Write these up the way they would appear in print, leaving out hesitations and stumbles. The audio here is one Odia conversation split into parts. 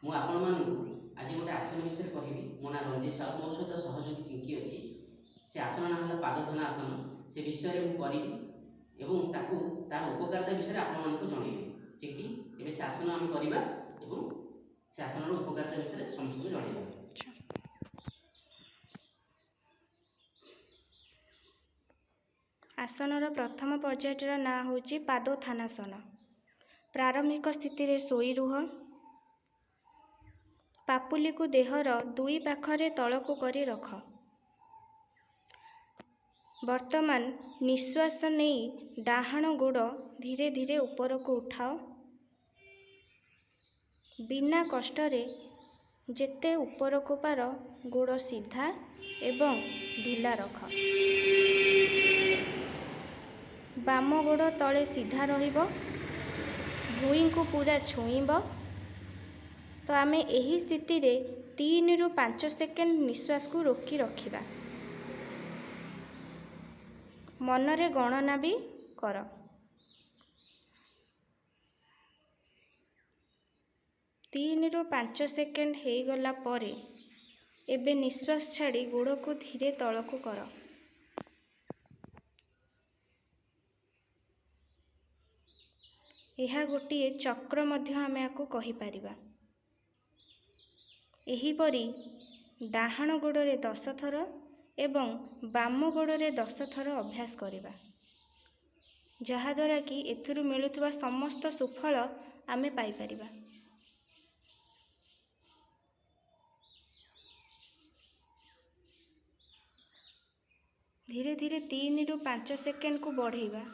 ମୁଁ ଆପଣମାନଙ୍କୁ ଆଜି ଗୋଟେ ଆସନ ବିଷୟରେ କହିବି। ମୋ ନାଁ ରଞ୍ଜିତ ସାହୁ, ମୋ ସହିତ ସହଯୋଗୀ ଚିଙ୍କି ଅଛି। ସେ ଆସନ ନାଁ ହେଲା ପାଦଥାନା ଆସନ। ସେ ବିଷୟରେ ମୁଁ କରିବି ଏବଂ ତାର ଉପକାରିତା ବିଷୟରେ ଆପଣମାନଙ୍କୁ ଜଣାଇବି। ଚିଙ୍କି, ଏବେ ସେ ଆସନ ଆମେ କରିବା ଏବଂ ସେ ଆସନର ଉପକାରିତା ବିଷୟରେ ସମସ୍ତଙ୍କୁ ଜଣାଇବା। ଆସନର ପ୍ରଥମ ପର୍ଯ୍ୟାୟଟିର ନାଁ ହେଉଛି ପାଦୋତ୍ଥାନାସନ। ପ୍ରାରମ୍ଭିକ ସ୍ଥିତିରେ ଶୋଇ ରୁହ। ପାପୁଲିକୁ ଦେହର ଦୁଇ ପାଖରେ ତଳକୁ କରି ରଖ। ବର୍ତ୍ତମାନ ନିଶ୍ୱାସ ନେଇ ଡାହାଣ ଗୋଡ଼ ଧୀରେ ଧୀରେ ଉପରକୁ ଉଠାଅ। ବିନା କଷ୍ଟରେ ଯେତେ ଉପରକୁ ପାର ଗୋଡ଼ ସିଧା ଏବଂ ଢିଲା ରଖ। ବାମ ଗୋଡ଼ ତଳେ ସିଧା ରହିବ, ଭୁଇଁକୁ ପୁରା ଛୁଇଁବ। ତ ଆମେ ଏହି ସ୍ଥିତିରେ 3 ରୁ 5 ସେକେଣ୍ଡ ନିଶ୍ୱାସକୁ ରୋକି ରଖିବା। ମନରେ ଗଣନା ବି କର। ତିନି ରୁ 5 ସେକେଣ୍ଡ ହେଇଗଲା ପରେ ଏବେ ନିଶ୍ୱାସ ଛାଡ଼ି ଗୋଡ଼କୁ ଧୀରେ ତଳକୁ କର। ଏହା ଗୋଟିଏ ଚକ୍ର ମଧ୍ୟ ଆମେ ଆକୁ କହିପାରିବା। ଏହିପରି ଡାହାଣ ଗୋଡ଼ରେ 10 ଥର ଏବଂ ବାମ ଗୋଡ଼ରେ 10 ଥର ଅଭ୍ୟାସ କରିବା, ଯାହାଦ୍ୱାରା କି ଏଥିରୁ ମିଳୁଥିବା ସମସ୍ତ ସୁଫଳ ଆମେ ପାଇପାରିବା। ଧୀରେ ଧୀରେ 3 ରୁ 5 ସେକେଣ୍ଡକୁ ବଢ଼େଇବା।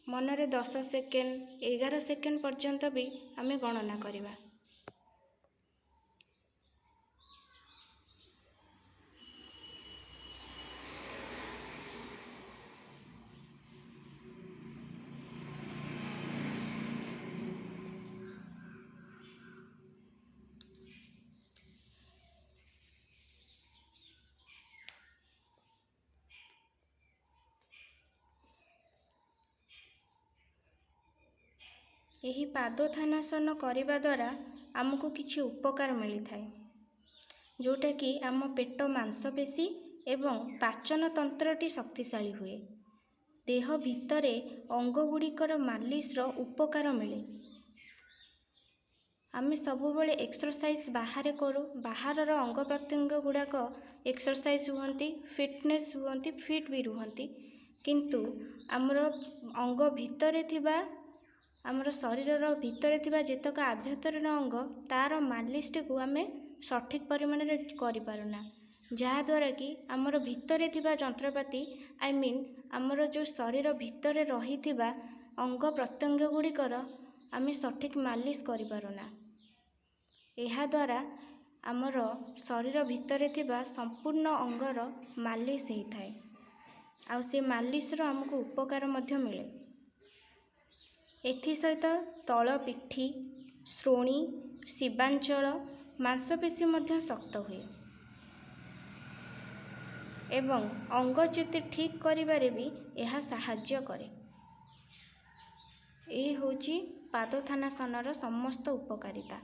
ମନରେ 10 ସେକେଣ୍ଡ, 11 ସେକେଣ୍ଡ ପର୍ଯ୍ୟନ୍ତ ବି ଆମେ ଗଣନା କରିବା। ଏହି ପାଦୋତ୍ଥାନାସନ କରିବା ଦ୍ୱାରା ଆମକୁ କିଛି ଉପକାର ମିଳିଥାଏ, ଯେଉଁଟାକି ଆମ ପେଟ ମାଂସପେଶୀ ଏବଂ ପାଚନ ତନ୍ତ୍ରଟି ଶକ୍ତିଶାଳୀ ହୁଏ। ଦେହ ଭିତରେ ଅଙ୍ଗ ଗୁଡ଼ିକର ମାଲିସର ଉପକାର ମିଳେ। ଆମେ ସବୁବେଳେ ଏକ୍ସରସାଇଜ୍ ବାହାରେ କରୁ, ବାହାରର ଅଙ୍ଗ ପ୍ରତ୍ୟଙ୍ଗ ଗୁଡ଼ାକ ଏକ୍ସରସାଇଜ୍ ହୁଅନ୍ତି, ଫିଟନେସ୍ ହୁଅନ୍ତି, ଫିଟ୍ ବି ରୁହନ୍ତି। କିନ୍ତୁ ଆମର ଅଙ୍ଗ ଭିତରେ ଥିବା, ଆମର ଶରୀରର ଭିତରେ ଥିବା ଯେତେକ ଆଭ୍ୟନ୍ତରୀଣ ଅଙ୍ଗ, ତାର ମାଲିସଟିକୁ ଆମେ ସଠିକ୍ ପରିମାଣରେ କରିପାରୁନା, ଯାହାଦ୍ୱାରା କି ଆମର ଭିତରେ ଥିବା ଯନ୍ତ୍ରପାତି ଆମର ଯେଉଁ ଶରୀର ଭିତରେ ରହିଥିବା ଅଙ୍ଗ ପ୍ରତ୍ୟଙ୍ଗ ଗୁଡ଼ିକର ଆମେ ସଠିକ୍ ମାଲିସ କରିପାରୁନା। ଏହାଦ୍ୱାରା ଆମର ଶରୀର ଭିତରେ ଥିବା ସମ୍ପୂର୍ଣ୍ଣ ଅଙ୍ଗର ମାଲିସ ହେଇଥାଏ, ଆଉ ସେ ମାଲିସର ଆମକୁ ଉପକାର ମଧ୍ୟ ମିଳେ। ଏଥିସହିତ ତଳ ପିଠି, ଶ୍ରୋଣୀ, ଶିବାଞ୍ଚଳ ମାଂସପେଶୀ ମଧ୍ୟ ଶକ୍ତ ହୁଏ ଏବଂ ଅଙ୍ଗଚ୍ୟୁତି ଠିକ୍ କରିବାରେ ବି ଏହା ସାହାଯ୍ୟ କରେ। ଏହି ହେଉଛି ପାଦୋତ୍ଥାନାସନର ସମସ୍ତ ଉପକାରିତା।